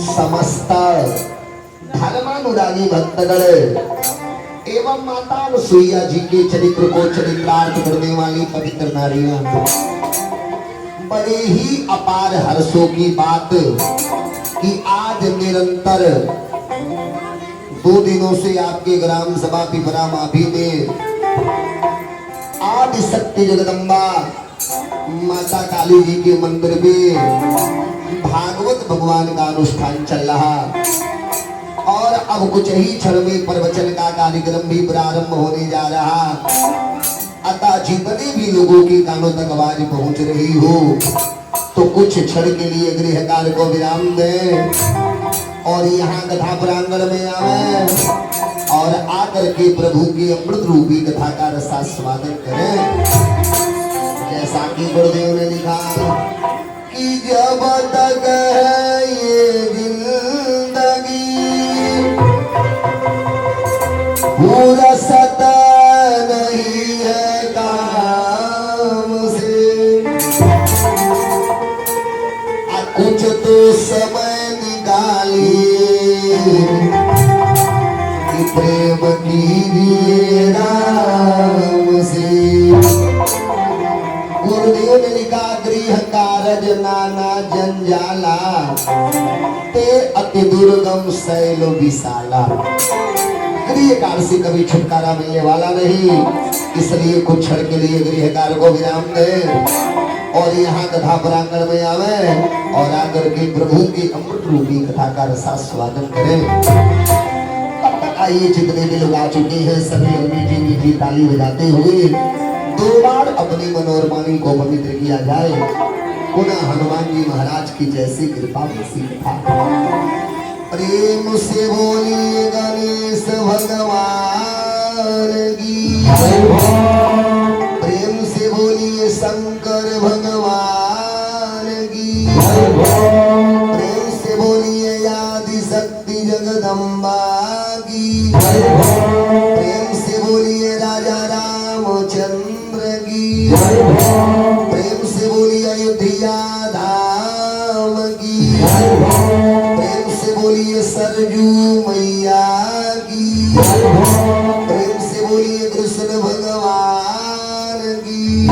समस्त धर्मानुरागी भक्तगण एवं माता अनुसुईया जी के चरित्र को चरितार्थ करने वाली पवित्र नारियां, बड़े ही अपार हर्षों की बात कि आज निरंतर 2 दिनों से आपके ग्राम सभा पिपरा माभी में आदि शक्ति जगदम्बा माता काली जी के मंदिर में भागवत भगवान का अनुष्ठान चल रहा और अब कुछ ही क्षण में प्रवचन का कार्यक्रम भी प्रारंभ होने जा रहा। अतः जितने भी लोगों के कानों तक आवाज पहुंच रही हो तो कुछ क्षण के लिए गृह कार्य को विराम दें और यहाँ कथा प्रांगण में आवे और आकर के प्रभु के अमृत रूपी कथा का रसास्वादन करें। जैसा कि गुरुदेव ने लिखा कि जब तक है ये जिंदगी पूरा सता नहीं है काम से, कुछ तो समय निकालिए कि प्रेम कीजिए राम से। गुरुदेव ने लिखा गृह कारज नाना जंजाला ते अति दुर्गम शैल विशाला। गृह कार्य से कभी छुटकारा मिलने वाला नहीं, इसलिए कुछ क्षण के लिए गृह कार्य को विराम दे और यहाँ कथा प्रांगण में आवे और आकर के प्रभु की अमृत रूपी कथा का रसास्वादन करें। तब तक आइए जितने भी लोग आ चुके हैं सभी मीठी मीठी ताली बजाते हुए 2 बार अपनी मनोरमानी को पवित्र किया जाए। पुनः हनुमान जी महाराज की जैसी कृपा वैसी कथा। प्रेम से बोलिए गणेश भगवान की, प्रेम से बोलिए शंकर भगवान की, प्रेम से बोलिए आदि शक्ति जगदम्बा की, प्रेम से बोलिए राजा रामचंद्र की, प्रेम से बोलिए अयोध्या धाम की, प्रेम से बोलिए सरजू मैया की, प्रेम से बोलिए कृष्ण भगवान की,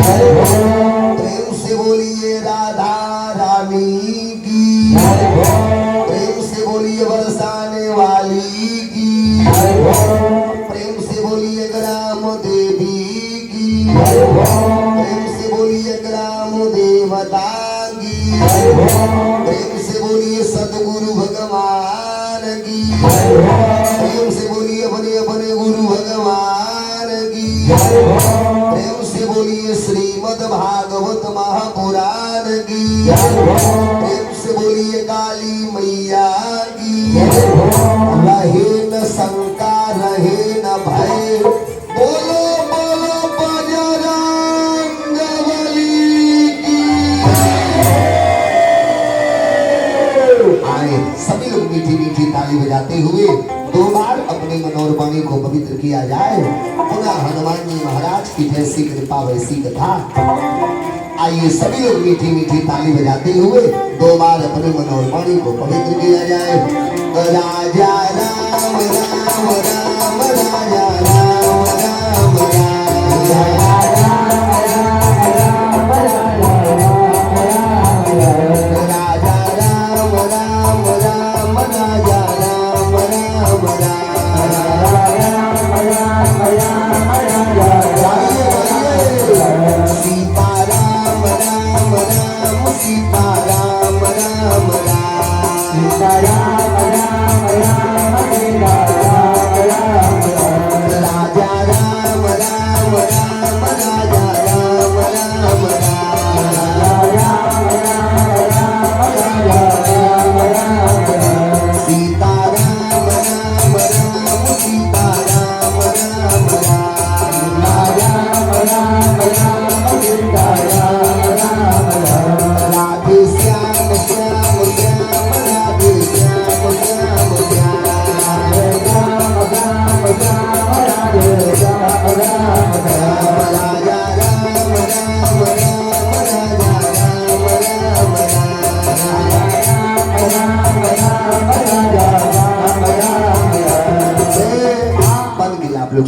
प्रेम से बोलिए राधा रानी की, प्रेम से बोलिए बरसाने वाली की, प्रेम से बोलिए ग्राम देवी की, प्रेम से बोलिए ग्राम देवता की, प्रेम से बोलिए सदगुरु भगवान की, प्रेम से बोलिए अपने अपने गुरु भगवान की, प्रेम से बोलिए श्रीमद् भागवत महापुराण की, प्रेम से बोलिए काली मैया की। रहे न शंका रहे न भय, बोलो बोलो बजरंग बली की। बजाते हुए 2 बार अपने मनोरवाणी को पवित्र किया जाए। पुनः हनुमान जी महाराज की जैसी कृपा वैसी कथा। आइए सभी लोग मीठी मीठी ताली बजाते हुए 2 बार अपने मनोरवाणी को पवित्र किया जाए। राजा राम राम राम राजा राम राम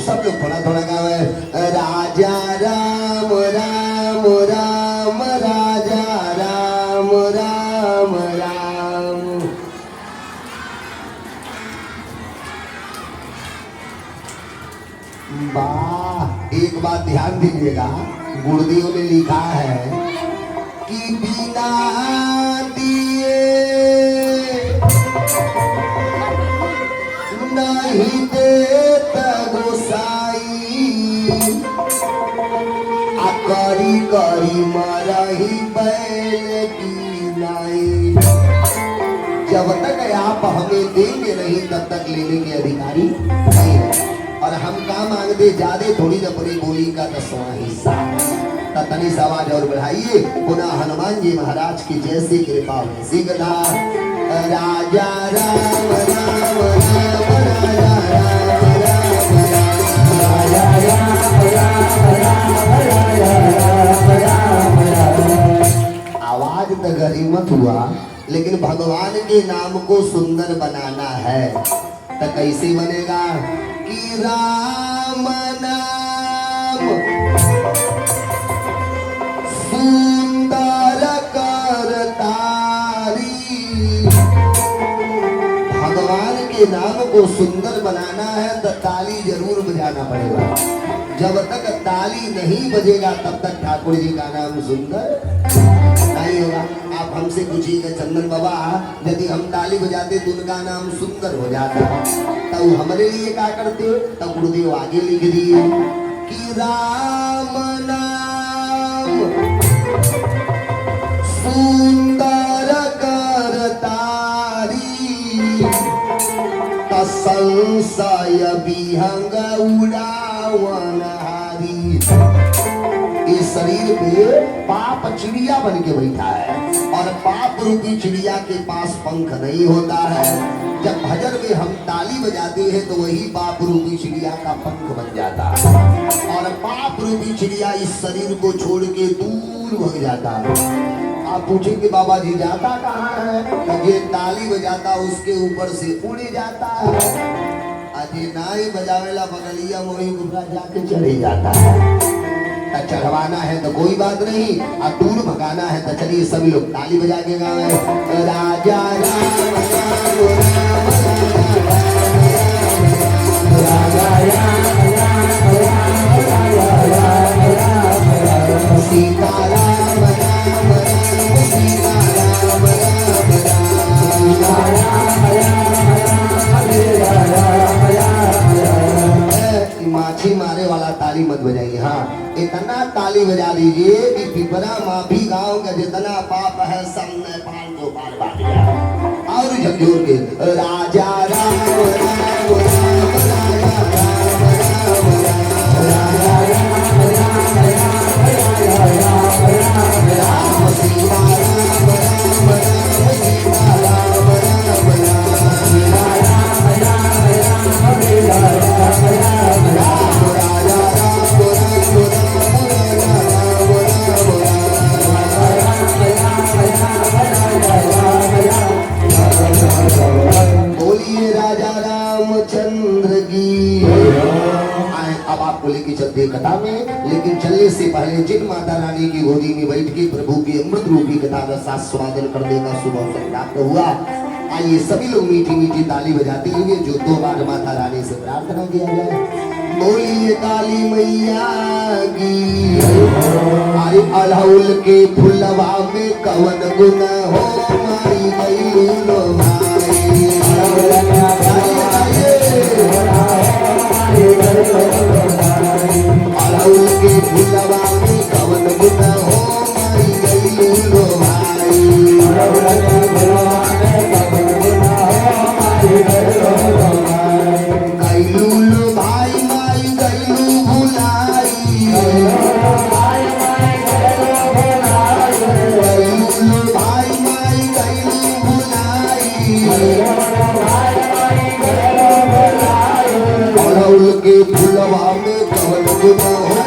सब लोग थोड़ा थोड़ा गावे। राजा राम राम राम राजा राम राम राम। वाह, एक बात ध्यान दीजिएगा, गुरुदेव ने लिखा है कि बिना दिए नहीं देता गोसाई, करी करी मरही बैल की नाई। जब तक आप हमें देंगे नहीं तब तक लेने के अधिकारी नहीं है। और हम काम मांगते ज्यादा थोड़ी न पूरी बोली का 10वां हिस्सा। तनी आवाज और बढ़ाइए। पुनः हनुमान जी महाराज की जैसी कृपा वैसी कथा। राजा राम राम राम राजा राम राम राजा राम राम। आवाज तो गरीमत हुआ, लेकिन भगवान के नाम को सुंदर बनाना है तो कैसे बनेगा कि राम नाम सुंदर करतारी। भगवान के नाम को सुंदर बनाना है तो ताली जरूर बजाना पड़ेगा। जब तक ताली नहीं बजेगा तब तक ठाकुर जी का नाम सुंदर नहीं होगा। आप हमसे पूछिएगा चंदन बाबा, यदि हम ताली बजाते तो उनका नाम सुंदर हो जाता, तो हमारे लिए क्या करते? तो गुरुदेव आगे लिख दिए कि राम नाम सुंदर करतारी, संशय विहंग उड़ावनहारी। इस शरीर पे पाप चिड़िया बन के बैठा है और पाप रूपी चिड़िया के पास पंख नहीं होता है। जब भजन में हम ताली बजाते हैं तो वही पाप रूपी चिड़िया का पंख बन जाता है और पाप रूपी चिड़िया इस शरीर को छोड़ के दूर भाग जाता है। आप पूछेंगे बाबा जी जाता कहाँ है? तो ये ताली बजाता उसके ऊपर से उड़ जाता है। अजय नाई बजावेला बगलिया मोही गुबरा जाके चले जाता है। तो चढ़वाना है तो कोई बात नहीं, और दूर भगाना है तो चलिए सभी लोग ताली बजा के गावे। राजा राम राम राजा राम सीता राम राम राम सीता राम राम राम। माछी मारे वाला ताली मत बजाइए। हाँ, इतना ताली बजा लीजिए कि पिपरा माफी गांव का जितना पाप है सब नेपाल को पार पा दिया। और झकझोर के राजा राम राम राम राजा राम राम राम राम सीता राम राम राम सीता राम राम राम। चलते कथा में। लेकिन चलने से पहले जिन माता रानी की गोदी में बैठ के प्रभु की अमृत रूपी कथा का सास्वादन करने का शुभ अवसर प्राप्त हुआ। आइए सभी लोग मीठी मीठी ताली बजाते हुए जो 2 बार माता रानी से प्रार्थना किया जाए। बोलिए काली मैया की। अरे अड़हुल के फुलवा में कवन गुण हो माई गई लो भाई। अड़हुल के फुलवा में कवन गुण हो माई गई लो भाई। गईलू लो भाई माई गईलू भुलाई। गईलू लो भाई माई गईलू भुलाई। अड़हुल के फुलवा में कवन गुण हो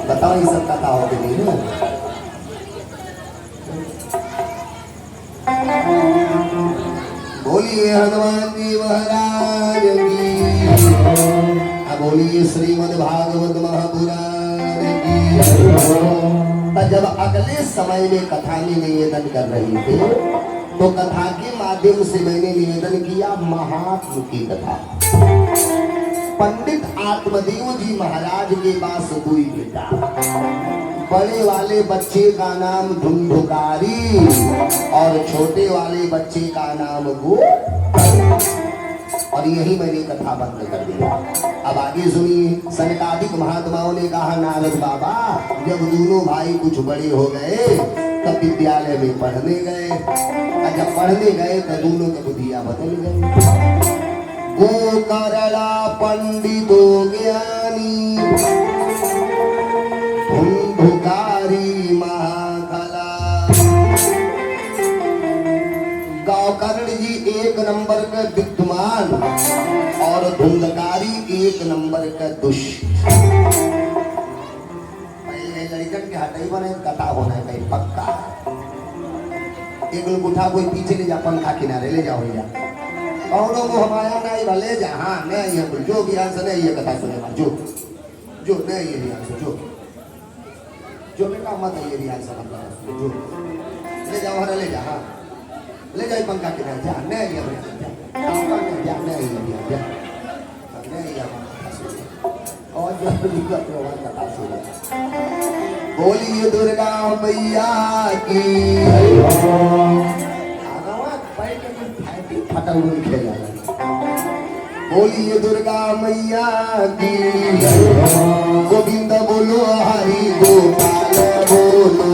बताओ ये सब कथा हो गई ना। बोलिए हनुमान जी महाराज की। बोलिए श्रीमद् भागवत महापुराण तो जब अगले समय में कथा में निवेदन कर रही थे तो कथा के माध्यम से मैंने निवेदन किया महात्म की कथा। पंडित आत्मदेव जी महाराज के पास दुई बेटा, बड़े वाले बच्चे का नाम धुंधुकारी और छोटे वाले बच्चे का नाम गो। और यही मैंने कथा बंद कर दिया। अब आगे सुनिए। सनकादिक महात्माओं ने कहा नारद बाबा जब दोनों भाई कुछ बड़े हो गए तब विद्यालय में पढ़ने गए, और जब पढ़ने गए तो दोनों के बुद्धियां बदल गई। गोकर्णा पंडितो ज्ञानी धुंधुकारी महाकला। गोकर्ण जी एक नंबर का विद्वान और धुंधकारी एक नंबर का दुष्ट। पहले लड़कन के हटाई बने कथा होना है कहीं पक्का। एक लोग उठा कोई पीछे ले जा, पंखा किनारे ले जाओ भैया। कौनों को हमारा नहीं भले जा। हाँ नहीं है जो बिहार से नहीं ये कथा सुनेगा जो नहीं ये बिहार से जो बेटा मत है ये बिहार से मतलब जो ले जाओ हरा ले जा। हाँ ले जाए पंखा के जा नहीं ये जा नहीं ये और जो कथा सुने। बोलिए दुर्गा मैया की। बोलिए दुर्गा मैया की। गोविंद बोलो हरि गोपाल बोलो।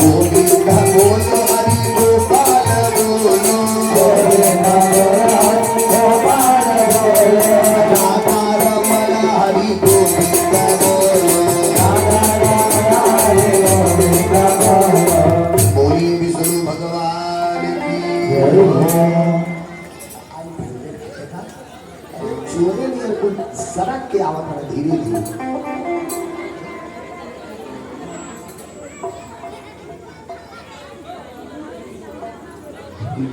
गोविंद बोलो हरि गोपाल बोलो। राधा रमण हरि गोविंद बोलो। बोलिए विष्णु भगवान की। चोरे ने कुछ सड़क के आवत है धीरे धीरे।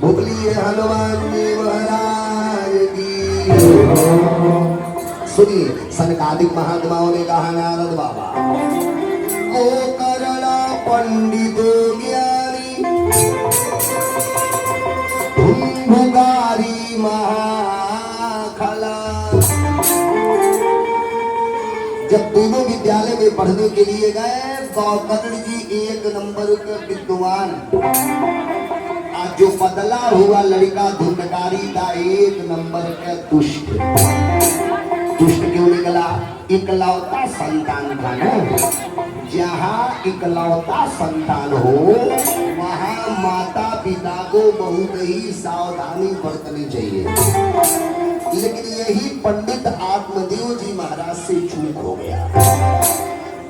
बोलिए हनुमान जी महाराज की। सुनिए सनकादिक महात्माओं ने कहा नारद बाबा गोकर्णा पंडितो ज्ञानी धुंधुकारी महाखला। जब दोनों विद्यालय में पढ़ने के लिए गए गोकर्ण जी एक नंबर का विद्वान, आज जो बदला हुआ लड़का धुंधकारी था एक नंबर का दुष्ट। दुष्ट क्यों निकला? इकलौता संतान था ना। जहाँ इकलौता संतान हो वहाँ माता पिता को बहुत ही सावधानी बरतनी चाहिए। लेकिन यही पंडित आत्मदेव जी महाराज से चूक हो गया।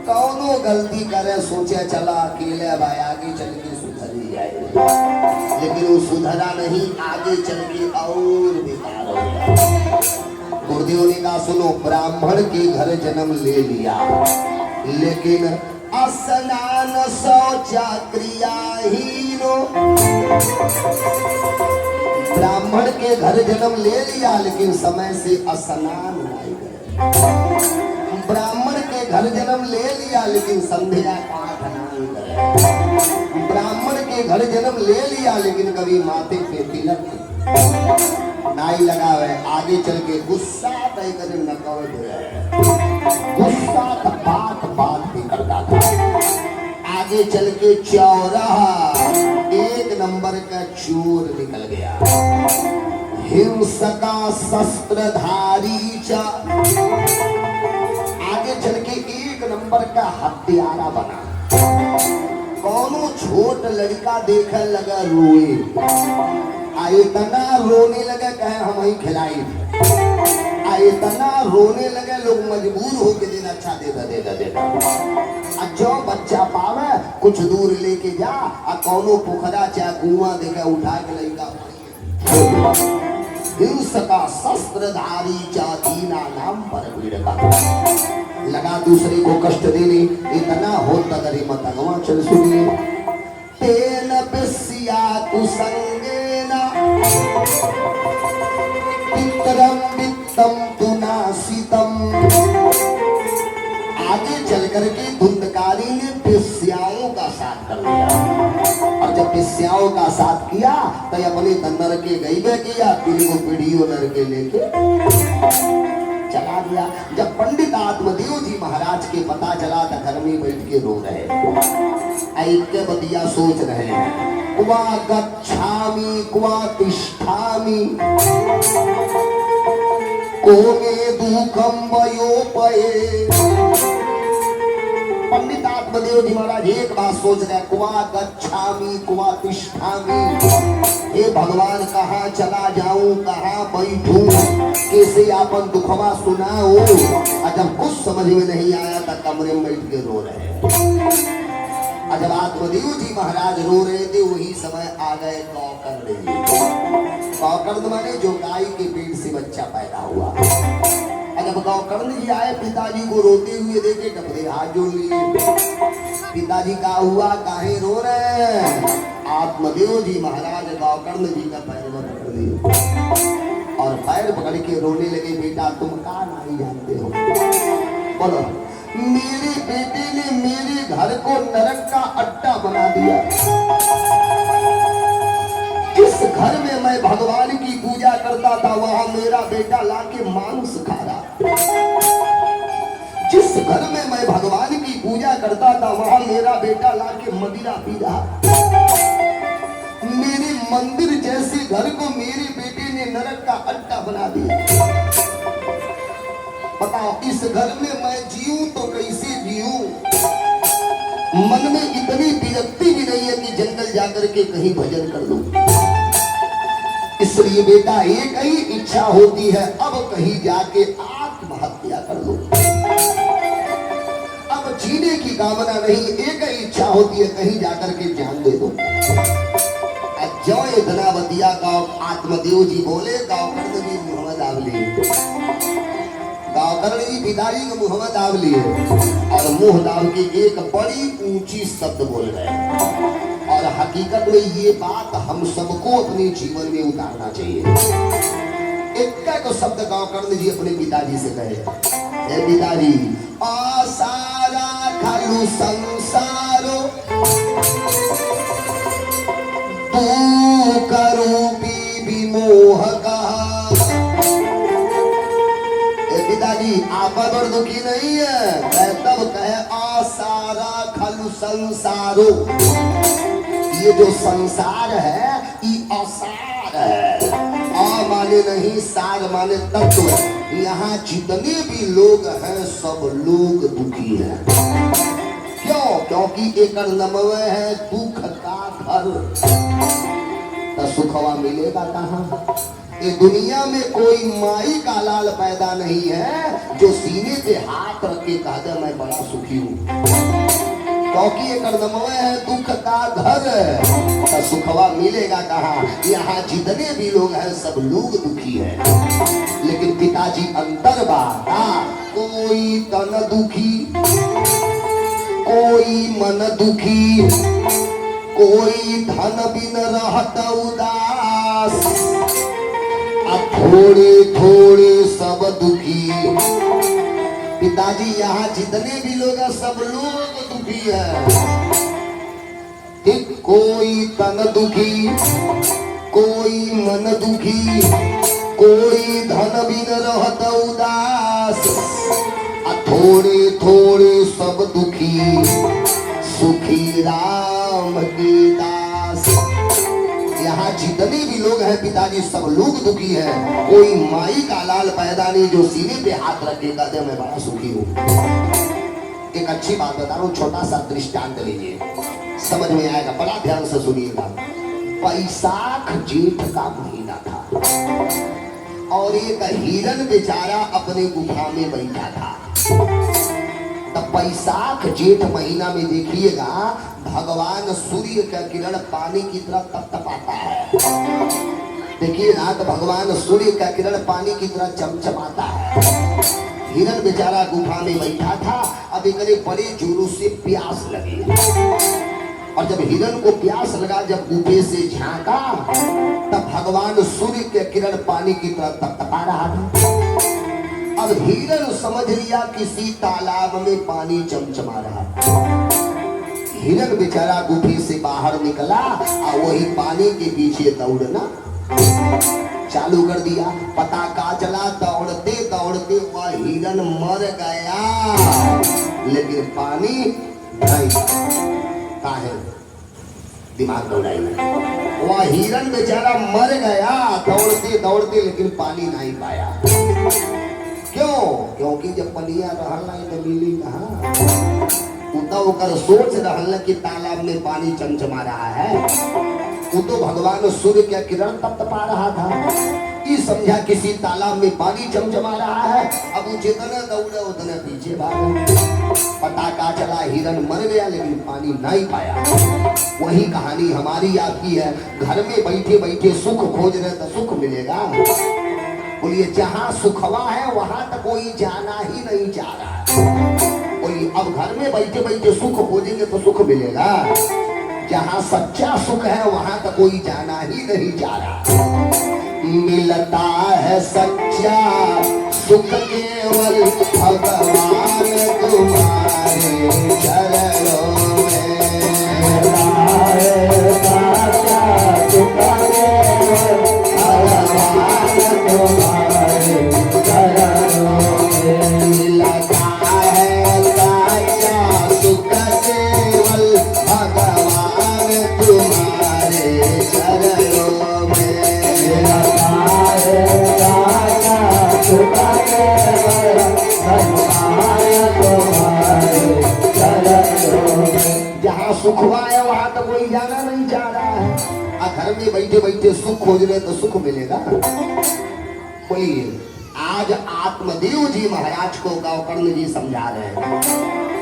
कौनो गलती करे सोचे चला अकेले भाई आगे चल के सुधर ही जाएगा, लेकिन वो सुधरा नहीं, आगे चल के और बेकार हो गया। गुरुदेव ने कहा सुनो ब्राह्मण के घर जन्म ले लिया लेकिन स्नान शौचा क्रियाहीनो। ब्राह्मण के घर जन्म ले लिया लेकिन समय से स्नान नहीं करे। ब्राह्मण के घर जन्म ले लिया लेकिन संध्या पाठ नहीं करे। ब्राह्मण के घर जन्म ले लिया लेकिन कभी माथे पे तिलक नाई लगावे। आगे चल के गुस्सा तय करे न गुस्सा तो बात बात भी करता था। आगे चल के चौराहा एक नंबर का चोर निकल गया। हिंसका शस्त्रधारी चा आगे चल के एक नंबर का हत्यारा बना। कौनो छोट लड़का देखे लगा रोए, इतना रोने लगे कहे हम ही खिलाई। इतना रोने लगे लोग मजबूर हो के दिन अच्छा देता। जो बच्चा पावे कुछ दूर लेके जा और कौनो पोखरा चाहे कुआं देखे उठा के लड़का। हिंसका शस्त्रधारी दीना नाम पर पीड़का। लगा दूसरे को कष्ट देने, इतना होता गरी मत अगवा चल सुनिए। तेन बिस्या कुसंगेना पितरम वित्तम तुनासी का साथ किया तो अपने नर के गई बे किया, तीन को पीढ़ियों नर के लेके चला गया। जब पंडित आत्मदेव जी महाराज के पता चला तो घर में बैठ के रो रहे, ऐक्य बदिया सोच रहे हैं, क्वा गच्छामि क्वा तिष्ठामि को मे दुखम वयोपये। पंडित आत्मदेव जी महाराज एक बात सोच रहे, क्वा गच्छामि क्वा तिष्ठामि, हे भगवान कहाँ चला जाऊं, कहाँ बैठूं, कैसे आपन दुखवा सुनाओ। और जब कुछ समझ में नहीं आया तो कमरे में बैठ के रो रहे। और जब आत्मदेव जी महाराज रो रहे थे वही समय आ गए गौकर्ण जी। गौकर्ण माने जो गाय के पेट से बच्चा पैदा हुआ। और जब गौकर्ण जी आए पिताजी को रोते हुए देखे, डबरे हाथ जोड़ लिए। पिताजी का हुआ, काहे रो रहे हैं? आत्मदेव जी महाराज गौकर्ण जी का पैर पकड़ लिए और पैर पकड़ के रोने लगे, बेटा तुम कहाँ नहीं जानते हो, बोलो। मेरे बेटे ने मेरे घर को नरक का अड्डा बना दिया। जिस घर में मैं भगवान की पूजा करता था वहां मेरा बेटा लाके मांस खा रहा। जिस घर में मैं भगवान की पूजा करता था वहां मेरा बेटा लाके मदिरा पी रहा। मेरे मंदिर जैसे घर को मेरे बेटे ने नरक का अड्डा बना दिया। बताओ इस घर में मैं जीऊं तो कैसे जीऊं? मन में इतनी विरक्ति भी नहीं है कि जंगल जाकर के कहीं भजन कर लूं। इसलिए बेटा एक ही इच्छा होती है, अब कहीं जाके आत्महत्या कर लो। अब जीने की कामना नहीं, एक ही इच्छा होती है कहीं जाकर के जान दे दो। जो इतना बतिया गाँव आत्मदेव जी बोले, गौकर्ण जी मोहम्मद आवली, गौकर्ण जी पिताजी को मोहम्मद दाब लिए और मुंह दाब के एक बड़ी ऊंची शब्द बोल रहे। और हकीकत में ये बात हम सबको अपने जीवन में उतारना चाहिए। एक तो शब्द गौकर्ण जी अपने पिताजी से कहे, हे पिताजी, आसारा खालू संसारो तू करूपी विमोह का। पिताजी आप बड़ दुखी नहीं है, तब कहे आसारा खलु संसारो, ये जो संसार है ये आसार है। आ माने नहीं, सार माने तत्व। यहाँ जितने भी लोग हैं सब लोग दुखी हैं। क्यों? क्योंकि एक नमवे है दुख का घर, तो सुखवा मिलेगा कहाँ? ये दुनिया में कोई माई का लाल पैदा नहीं है जो सीने पे हाथ रख के कह दे मैं बड़ा सुखी हूँ। क्योंकि एक नमवे है दुख का घर, तो सुखवा मिलेगा कहाँ? यहाँ जितने भी लोग हैं सब लोग दुखी हैं। लेकिन पिताजी अंतर बात, कोई तन दुखी, कोई मन दुखी, कोई धन बिन रहत उदास, थोड़े थोड़े सब दुखी। पिताजी यहाँ जितने भी लोग हैं सब लोग दुखी है। ठीक, कोई तन दुखी, कोई मन दुखी, कोई धन बिन रहत उदास, थोड़े थोड़े सब दुखी, सुखी राम के दास। यहाँ जितने भी लोग हैं पिताजी सब लोग दुखी हैं। कोई माई का लाल पैदा नहीं जो सीने पे हाथ रख के कहते मैं बड़ा सुखी हूँ। एक अच्छी बात बता रहा हूँ, छोटा सा दृष्टांत लीजिए, समझ में आएगा, बड़ा ध्यान से सुनिएगा। बैसाख जेठ का महीना था और एक हिरन बेचारा अपने गुफा में बैठा था। तब बैसाख जेठ महीना में देखिएगा भगवान सूर्य का किरण पानी की तरह तपतपाता है। देखिए ना, तो भगवान सूर्य का किरण पानी की तरह चमचमाता है। हिरन बेचारा गुफा में बैठा था, अब एक बड़े जोरों से प्यास लगी और जब हिरन को प्यास लगा, जब गुफे से झांका तब भगवान सूर्य के किरण पानी की तरह तपतपा रहा था। अब हिरन समझ लिया किसी तालाब में पानी चमचमा रहा। हिरन बेचारा गुफी से बाहर निकला और वही पानी के पीछे दौड़ना चालू कर दिया। पता का चला दौड़ते दौड़ते वह हिरन मर गया, लेकिन पानी नहीं। काहे दिमाग दौड़ाई, वह हिरन बेचारा मर गया दौड़ते दौड़ते, लेकिन पानी नहीं पाया। क्यों? क्योंकि जब पनिया रहल नहीं तो मिली कहाँ। उतर सोच रहल कि तालाब में पानी चमचमा रहा है, वो तो भगवान सूर्य का किरण तपतपा रहा था। ये समझा किसी तालाब में पानी चमचमा रहा है। अब वो जितना दौड़े उतना पीछे भागा। पता का चला हिरन मर गया, लेकिन पानी नहीं पाया। वही कहानी हमारी आपकी है। घर में बैठे बैठे सुख खोज रहे तो सुख मिलेगा? बोलिए जहाँ सुखवा है वहां तक कोई जाना ही नहीं चाह रहा। बोलिए अब घर में बैठे बैठे सुख खोजेंगे तो सुख मिलेगा? जहाँ सच्चा सुख है वहां तक कोई जाना ही नहीं चाह रहा। मिलता है सच्चा सुख केवल भगवान तुम्हारे चरणों में। मिलता है सच्चा सुख केवल भगवान तुम्हारे चरणों में। मिलता है सच्चा सुख केवल भगवान तुम्हारे चरणों में। जहाँ सुख हुआ है वहां तक कोई जाना नहीं चाह रहा है। घर में बैठे बैठे सुख खोज रहे तो सुख मिलेगा? बोलिए आज आत्मदेव जी महाराज को गौकर्ण जी समझा रहे हैं,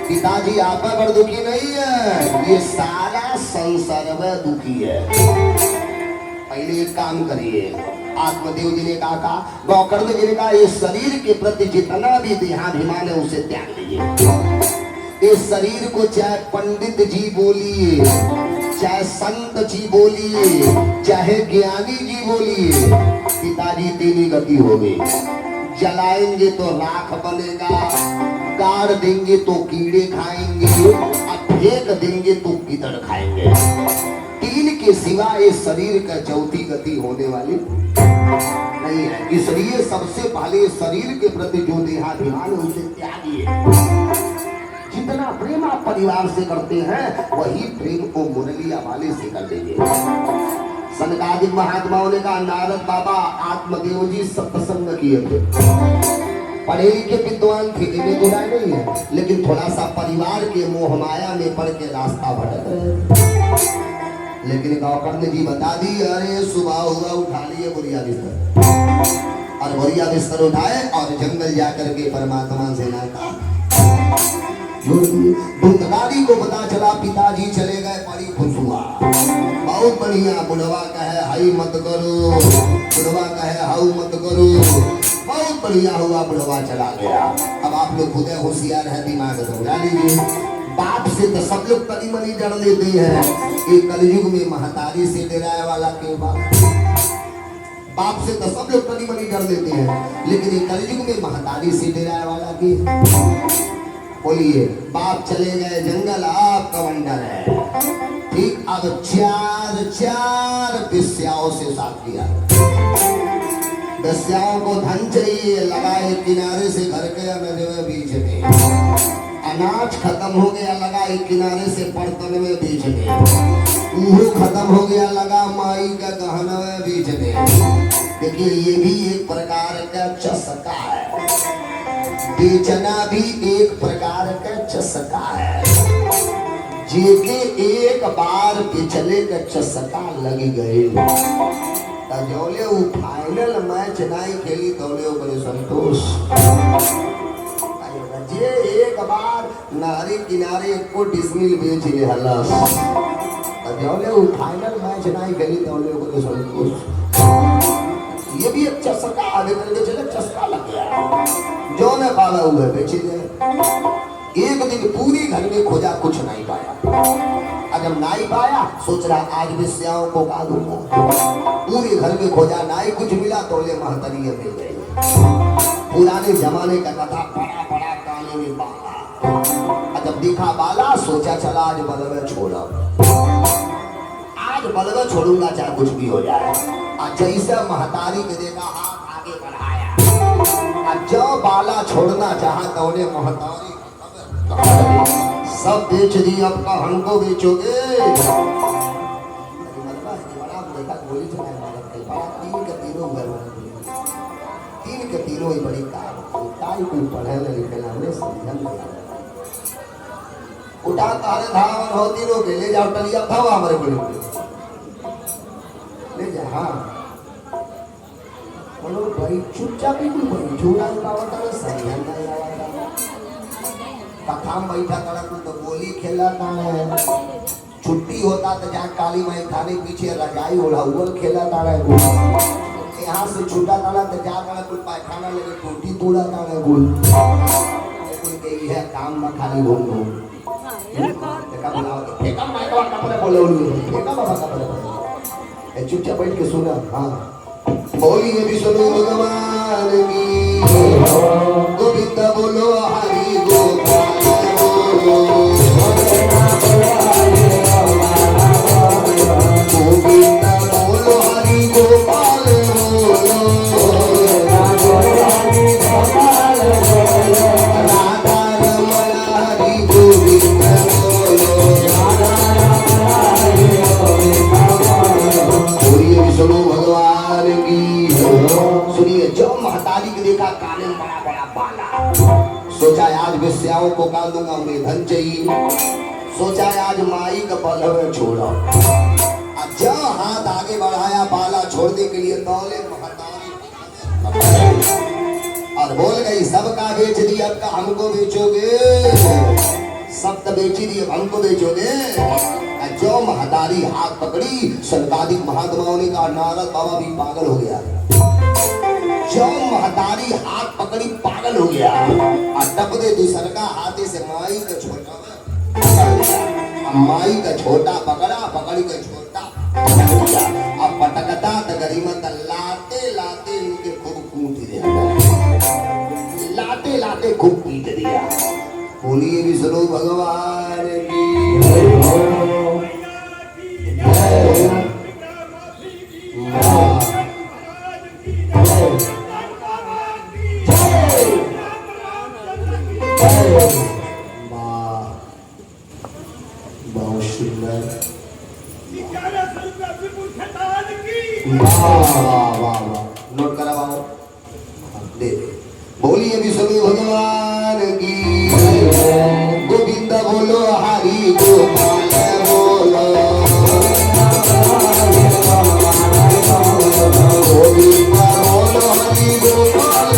पिताजी आप पर दुखी नहीं है, ये सारा संसार में दुखी है। पहले एक काम करिए। आत्मदेव जी ने कहा, गौकर्ण जी ने कहा, ये शरीर के प्रति जितना भी देहाभिमान है उसे त्याग दीजिए। इस शरीर को चाहे पंडित जी बोलिए, चाहे संत जी बोलिए, चाहे ज्ञानी जी बोलिए, पिताजी तीन ही गति हो गई। जलाएंगे तो राख बनेगा, गाड़ देंगे तो कीड़े खाएंगे, और फेंक देंगे तो गिदड़ खाएंगे। तीन के सिवा इस शरीर का चौथी गति होने वाली नहीं है। इसलिए सबसे पहले शरीर के प्रति जो देहाभिमान है उसे त्यागिए। जितना प्रेम आप परिवार से करते हैं वही प्रेम को मुरलिया वाले से कर देंगे। सनकादिक महात्माओं ने कहा, नारद बाबा आत्मदेव जी सत्संग किए थे, पढ़े लिखे विद्वान थे, इन्हें बुराई नहीं है, लेकिन थोड़ा सा परिवार के मोह माया में पड़ के रास्ता भटक रहे। लेकिन गौकर्ण जी बता दी, अरे सुबह हुआ उठा लिए बुढ़िया बिस्तर, और बुढ़िया बिस्तर उठाए और जंगल जाकर के परमात्मा से नाता जोड़ दिए। धुंधकारी को पता चला पिताजी चले गए, बड़ी खुश हुआ, बहुत बढ़िया। बुढ़वा कहे हाई मत करो, बुढ़वा कहे हाउ मत करो, बहुत बढ़िया हुआ, बुढ़वा चला गया। अब आप लोग खुद होशियार है, दिमाग दौड़ा लीजिए। बाप से तो सब लोग कली मनी डर लेते हैं, एक कलयुग में महतारी से डराए वाला क्यों? बाप से तो सब लोग कली मनी डर लेते हैं, लेकिन एक कलयुग में महतारी से डराए वाला क्यों? बोलिए बाप चले गए जंगल, आप कवंडर है। ठीक, अब चार बेश्याओं से साथ किया। बेश्याओं को धन चाहिए, लगाए किनारे से घर के बीच में। अनाज खत्म हो गया, लगा एक किनारे से बर्तन में बीच में। ऊहो खत्म हो गया, लगा माई का गहना में बीच में। देखिए ये भी एक प्रकार का चस्का है, बेचना भी एक प्रकार का चस्का है। जेके एक बार बेचले का चस्का लगी गए, जौले वो फाइनल मैच नहीं खेली तौले बड़े संतोष। जे एक बार नारी किनारे को डिस्मिल बेच ले हल्ला, जौले वो फाइनल मैच नहीं खेली तौले बड़े संतोष। ये भी एक चस्का आगे करके चले, चस्का लग गया, जो ने पाला हुआ बेचे गए। एक दिन पूरी घर में खोजा, कुछ नहीं पाया। जब नहीं पाया सोच रहा आज बेश्याओं को गा दूंगा। पूरे घर में खोजा, नहीं कुछ मिला, तोले महतरिये मिल गई। पुराने जमाने का कथा बड़ा बड़ा काने में बांधा। जब दिखा बाला, सोचा चला आज बलवे छोड़ा, आज बलवे छोड़ूंगा चाहे कुछ भी हो जाए। आज जैसे महतारी के देखा हाथ आगे बढ़ाया, आज जो बाला छोड़ना चाहा तो उन्हें महतारी सब बेच दी, अब का हमको बेचोगे। तीन के तीनों ही बड़ी कार कोई पढ़े लिखे हमने समझन उठा तारे धावन हो तीनों के ले जाओ टलिया था हमारे बोले ले जा। हाँ बोलो भाई चुपचाप ही कोई भाई झूला उठावता है समझन नहीं आवाता, कथा में बैठा करा तो बोली खेलाता है, छुट्टी होता तो जहाँ काली माई थाने पीछे रजाई ओढ़ाउल खेलाता है, यहाँ से छूटा ताला तो जा ताला कुल पायखाना लगे टूटी तोड़ा ताला गुल कुल के है काम में खाली बोल दो देखा बुलाओ फेंका माइकवा कपड़े बोले उनको फेंका बाबा कपड़े चुपचाप बैठ के सुना। हाँ बोलिए भी सुनो भगवान की गोविंद बोलो हरि गोपाल बोलो गोविंद बोलो हरि गोपाल भगवान की। सुनिए जब महतारी के देखा काने में बड़ा बड़ा बाला, सोचा आज वेश्याओं को काल दूंगा, उन्हें धन चाहिए, सोचा आज माई का बलवे छोड़ा, जब हाथ आगे बढ़ाया बाला छोड़ने के लिए दौले महतारी और बोल गई सबका बेच दिया, अब का हमको बेचोगे, सब तो बेची दी अब हमको बेचोगे। जो महतारी हाथ पकड़ी सनकादिक महात्माओं ने कहा नारद बाबा भी पागल हो गया, जो महतारी हाथ पकड़ी पागल हो गया, टप दे दूसर का हाथे से माई का छोटा माई का छोटा पकड़ा, पकड़ी का छोटा अब पटकता तो गरीमत लाते लाते उनके खूब कूट दिया, लाते लाते खूब पीट दिया। बोलिए भी सुनो भगवान की बहुत सुंदर नोट करा बाबू दे। बोलिए भी सुनो भगवान की गोविंद बोलो हरि गोपाल बोलो गोविंद बोलो हरि गोपाल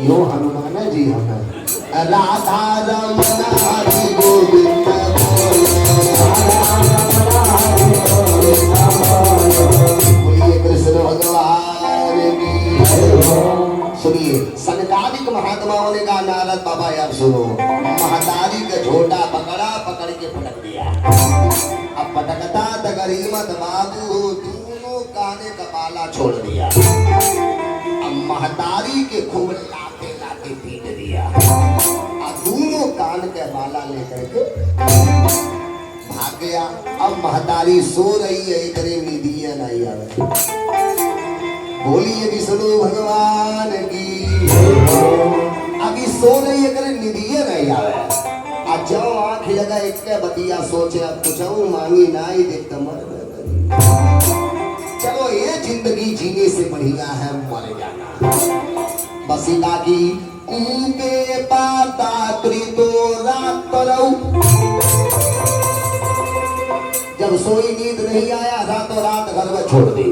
यो हनुमान जी हमें राधा रमन हरि गोविंद बोलिए कृष्ण भगवान की। सुनिए सनकादिक महात्माओं ने कहा नारद बाबा यार सुनो, महतारी का झोटा पकड़ा, पकड़ के पटक दिया, अब पटकता तो गरीमत बाबू दोनों काने का बाला छोड़ दिया, अब महतारी के खूब लाते लाते पीट दिया, अब दोनों कान के बाला लेकर के भाग गया। अब महतारी सो रही है, इतने निदिया नहीं आवे। बोलिए भी सुनो भगवान की अभी सो रही है, करे निदिया नहीं आवे, आज जाओ आँख लगा एक के बतिया सोचे अब कुछ मांगी ना ही देखता मर गई। चलो ये जिंदगी जीने से बढ़िया है मर जाना। बसिका की ऊके पाता कृतो रात करऊ, जब सोई नींद नहीं आया रातों रात घर में छोड़ दी,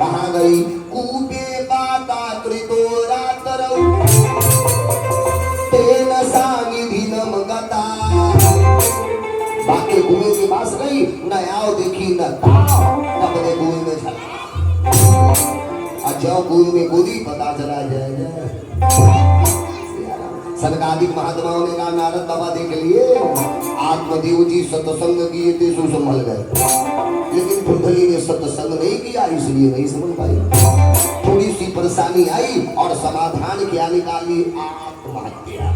कहाँ गई ऊके पाता कृतो रात करऊ तेन सानिधि नम गता, बाकी कुएं के पास गई न आओ देखी न ताओ, अपने कुएं में चला, अच्छा कुएं में कूदी पता चला जाए। सनकादिक महात्माओं ने कहा नारद बाबा देख लिए आत्मदेव जी सत्संग किए थे सो संभल गए, लेकिन कुंडली ने सत्संग नहीं किया इसलिए नहीं समझ पाई। थोड़ी सी परेशानी आई और समाधान क्या निकाली? आत्महत्या।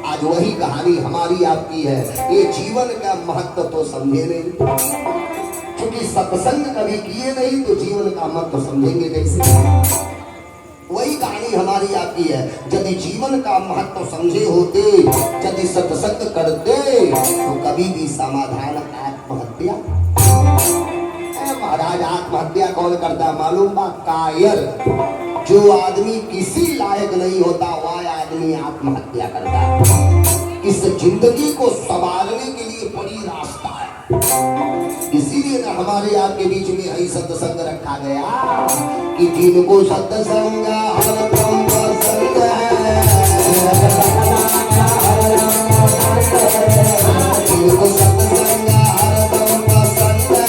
आज वही कहानी हमारी आपकी है। ये जीवन का महत्व तो समझे नहीं, क्योंकि सत्संग कभी किए नहीं तो जीवन का महत्व समझेंगे कैसे? वही कहानी हमारी आपकी है। यदि जीवन का महत्व समझे होते, यदि सत्संग करते तो कभी भी समाधान आत्महत्या। महाराज आत्महत्या कौन करता मालूम बा? कायर। जो आदमी किसी लायक नहीं होता वह आदमी आत्महत्या करता है। इस जिंदगी को संभालने के लिए बड़ी रास्ता है। इसीलिए ना हमारे आपके बीच में है सत्संग रखा गया कि जिनको सत्संग हरदम पसंद है, जिनको सत्संग हरदम पसंद है,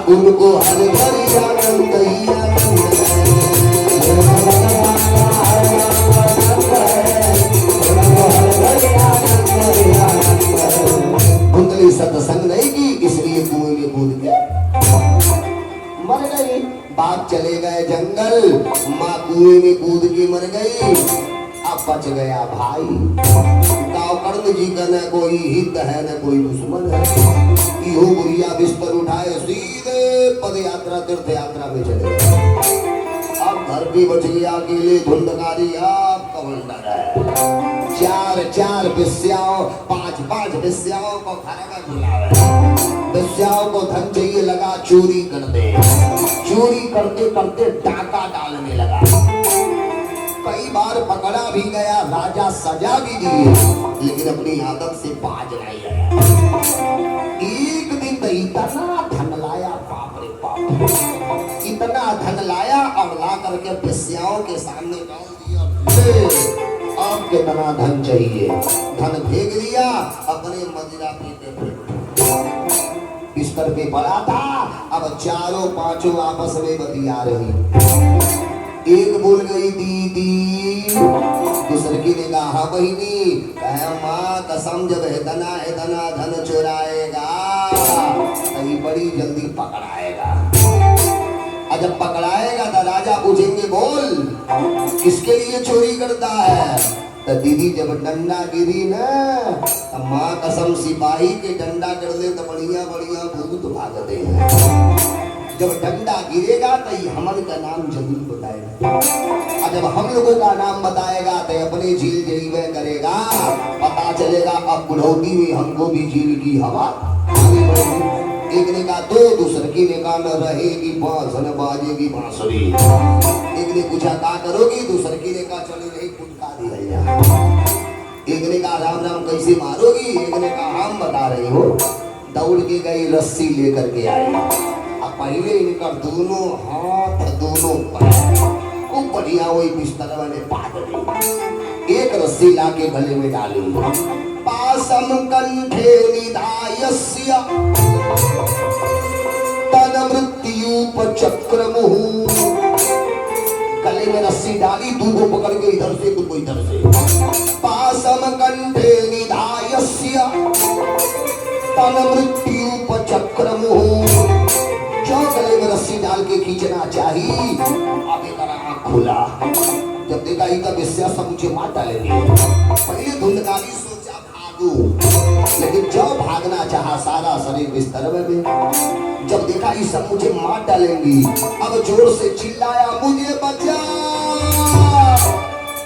उनको हर घड़ी आनंद ही आनंद कुंडली सत्संग नहीं की, इसलिए कुएं में कूद के मर गई। बाप चले गए जंगल, माँ कुएं में कूद के मर गई। अब बच गया भाई। गाँव कर्ण जी का न कोई हित है न कोई दुश्मन है। इहो बुढ़िया बिस्तर उठाए सीधे पद यात्रा तीर्थ यात्रा में चले गए। अब घर भी बच गया अकेले धुंधकारी। आप कमांडर है। चार बेस्याओं, पांच बेस्याओं को घर में बुलावे। बेस्याओं को धन चाहिए लगा, चोरी कर दे। चोरी करते करते डाका डालने लगा। कई बार पकड़ा भी गया, राजा सजा भी दिए, लेकिन अपनी आदत से बाज नहीं आया। एक दिन तो इतना धन लाया, बाप रे बाप, इतना धन लाया और ला करके बेस्याओं के सामने डाल दिया। अब कितना धन चाहिए? धन फेंक दिया, अपने मदिरा पीते बिस्तर पे पड़ा था। अब चारों पांचों आपस में बतिया रही। एक बोल गई दीदी, दूसरी की ने कहा हाँ बहिनी। कहे माँ कसम, जब इतना धन चुराएगा तभी बड़ी जल्दी पकड़ाएगा। और जब पकड़ाएगा तो राजा पूछेंगे बोल किसके लिए चोरी करता है? तो दीदी जब डंडा गिरी ना, तो माँ कसम सिपाही के डंडा कर ले तो बढ़िया बढ़िया भूत भागते हैं। जब डंडा गिरेगा तो हमन का नाम जरूर बताएगा, और जब हम लोगों का नाम बताएगा तो अपने झील जरीबे करेगा। पता चलेगा अब बुढ़ौती में हमको भी झील की हवा आगे बढ़ेगी। एक ने कहा दो, दूसरे की ने कहा न रहेगी बांस न बाजेगी बांसुरी। एक ने पूछा क्या करोगी? दूसरे की ने कहा चलो नहीं कुटका दी भैया। एक ने कहा राम राम कैसे मारोगी? एक ने कहा हम बता रही हो। दौड़ के गई, रस्सी लेकर के आई। अब पहले इनका दोनों हाथ दोनों पैर खूब बढ़िया वही बिस्तर में बांध दी। एक रस्सी ला के गले में डाली। पासम कंठे निधायस्य तन मृत्युपचक्रमुः। गले में रस्सी डाली, दूगो पकड़ के इधर से दूगो इधर से। पासम कंठे निधायस्य तन मृत्युपचक्रमुः। जो गले में रस्सी डाल के खींचना चाहिए, अब एक आँख खुला। जब देखा इधर बेस्या सब मुझे मार डालेंगे। पहले धुंधकारी सोचा भागू, लेकिन जब भागना चाहा सारा शरीर बिस्तर में। जब देखा ये सब मुझे मार डालेंगी, अब जोर से चिल्लाया मुझे बचा,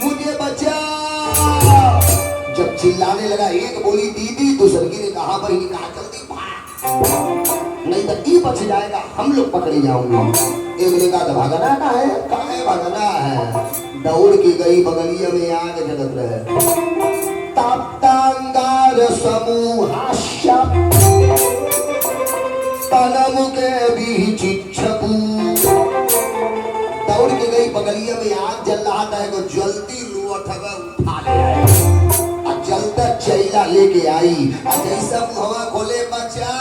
मुझे बचा। जब चिल्लाने लगा, एक बोली दीदी, दूसरी ने कहा बहनी कहा जल्दी भाग, नहीं तो ये बच जाएगा, हम लोग पकड़े जाऊंगे। एक ने कहा तो भागना का है, काहे भागना है? दौड़ के गई, बगलिया में आग जगत रहे। ताप्तांगार समूहाश्य तनम के बीच इच्छपू। दौड़ के गई, बगलिया में आग जल रहा था, तो जल्दी लुअठवा उठा ले आए और जलता चैला लेके आई। और जैसा मुहवा खोले बचा,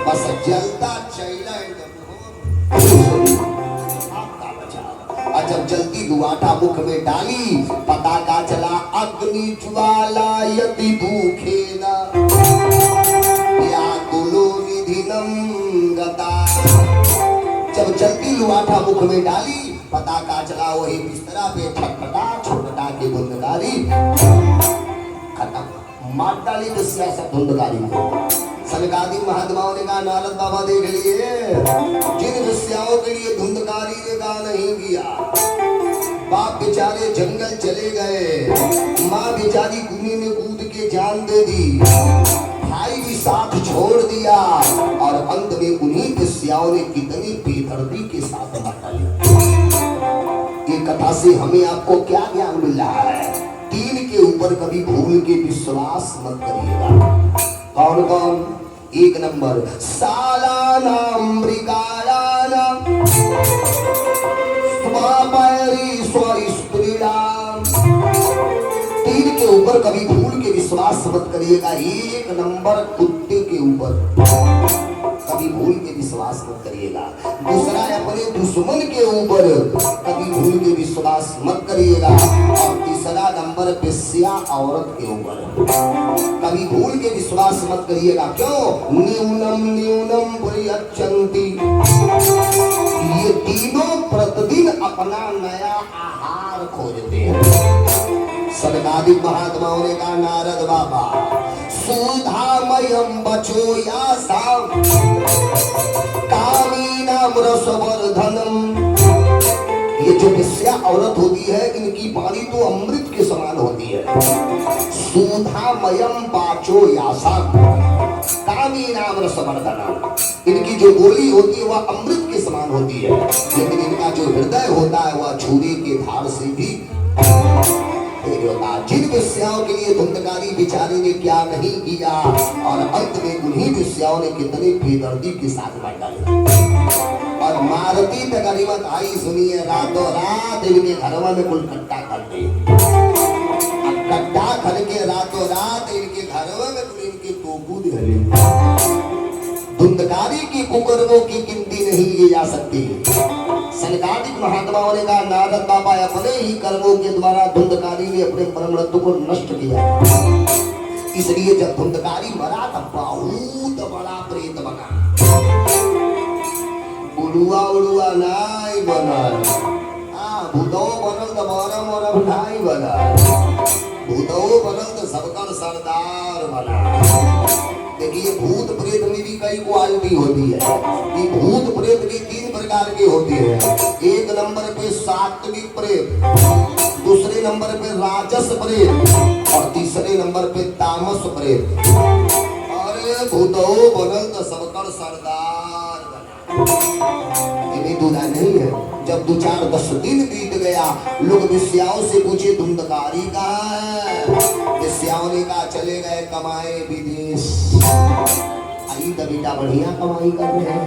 बस जलता चैला और जब जल्दी दुआटा मुख में डाली, पता का चला अग्नि ज्वाला यति भूखे न व्याकुलो निधिनम जब चलती लुआठा मुख में डाली, पता का चला वही बिस्तरा पे छटपटा छटपटा के धुंधकारी खत्म, मार डाली तो सियासत धुंधकारी को। सनकादि महात्माओं ने कहा नारद बाबा देख लिए, जिन विषयों के लिए धुंधकारी ने गा नहीं किया, बाप बेचारे जंगल चले गए, माँ बेचारी कुएं में कूद के जान दे दी, भाई भी साथ छोड़ दिया, और अंत में उन्हीं विषयों ने कितनी बेदर्दी के साथ मार डाली। ये कथा से हमें आपको क्या ज्ञान मिल रहा है? तीन के ऊपर कभी भूल के विश्वास मत करिएगा। कौन कौन? एक नंबर सालानाम मृगाणाम स्वपैरी स्वस्त्रीणाम। तीन के ऊपर कभी भूल के विश्वास मत करिएगा। एक नंबर कुत्ते के ऊपर कभी भूल के विश्वास मत करिएगा। दूसरा अपने दुश्मन के ऊपर कभी भूल के विश्वास मत करिएगा। और तीसरा नंबर बेस्या औरत के ऊपर कभी भूल के विश्वास मत करिएगा। क्यों? न्यूनम न्यूनम प्रयच्छन्ति, ये तीनों प्रतिदिन अपना नया आहार खोजते हैं। सनकादिक महात्माओं ने कहा नारद बाबा सुधामयम बचो या साम कामीनाम रसवर्धनम। ये जो बेस्या औरत होती है, इनकी वाणी तो अमृत के समान होती है। सुधामयम बाचो यासाम कामीनाम रसवर्धनम, इनकी जो बोली होती है वह अमृत के समान होती है, लेकिन इनका जो हृदय होता है वह छुरी के धार से भी होता। जिन विषयों के लिए धुंधकारी बिचारी ने क्या नहीं किया, और अंत में उन्हीं विषयों ने कितने बेदर्दी के साथ मार डाले। और मारती तकरीबन आई, सुनिए, रातों रात इनके घरों में कुल कट्टा कर गई। कट्टा करके रातों रात इनके घरों में कुल इनके तोबूद घरे। धुंधकारी की कुकर्मों की गिनती नहीं की जा सकती। सनकादिक महात्माओं ने कहा नारद बाबा अपने ही कर्मों के द्वारा धुंधकारी ने अपने परमरत्व को नष्ट किया। इसलिए जब धुंधकारी मरा तब बहुत बड़ा प्रेत बना। उड़ुआ उड़ुआ नाई बना, भूतो बनल तो बरम वरम नाई बना, भूतो बनल तो सबकर सरदार बना। देखिए भूत प्रेत में भी कई क्वालिटी होती है। ये भूत प्रेत भी तीन प्रकार के होते हैं। एक नंबर पे सात्विक प्रेत, दूसरे नंबर पे राजस प्रेत, और तीसरे नंबर पे तामस प्रेत। अरे भूतो बनल तो सबकर सरदार बना, ये भी दूधा नहीं है। जब 2-4-10 दिन बीत गया, लोग विषयाओं से पूछे धुंधकारी कहाँ है? विषयाओं ने कहा चले गए कमाए विदेश। आई तो बेटा बढ़िया कमाई कर रहे हैं।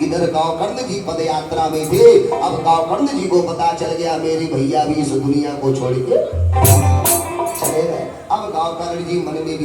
इधर गांवकर्ण जी पद यात्रा में थे। अब गांवकर्ण जी को पता चल गया मेरे भैया भी इस दुनिया को छोड़ के चले गए। अब गांवकर्ण जी मन में भी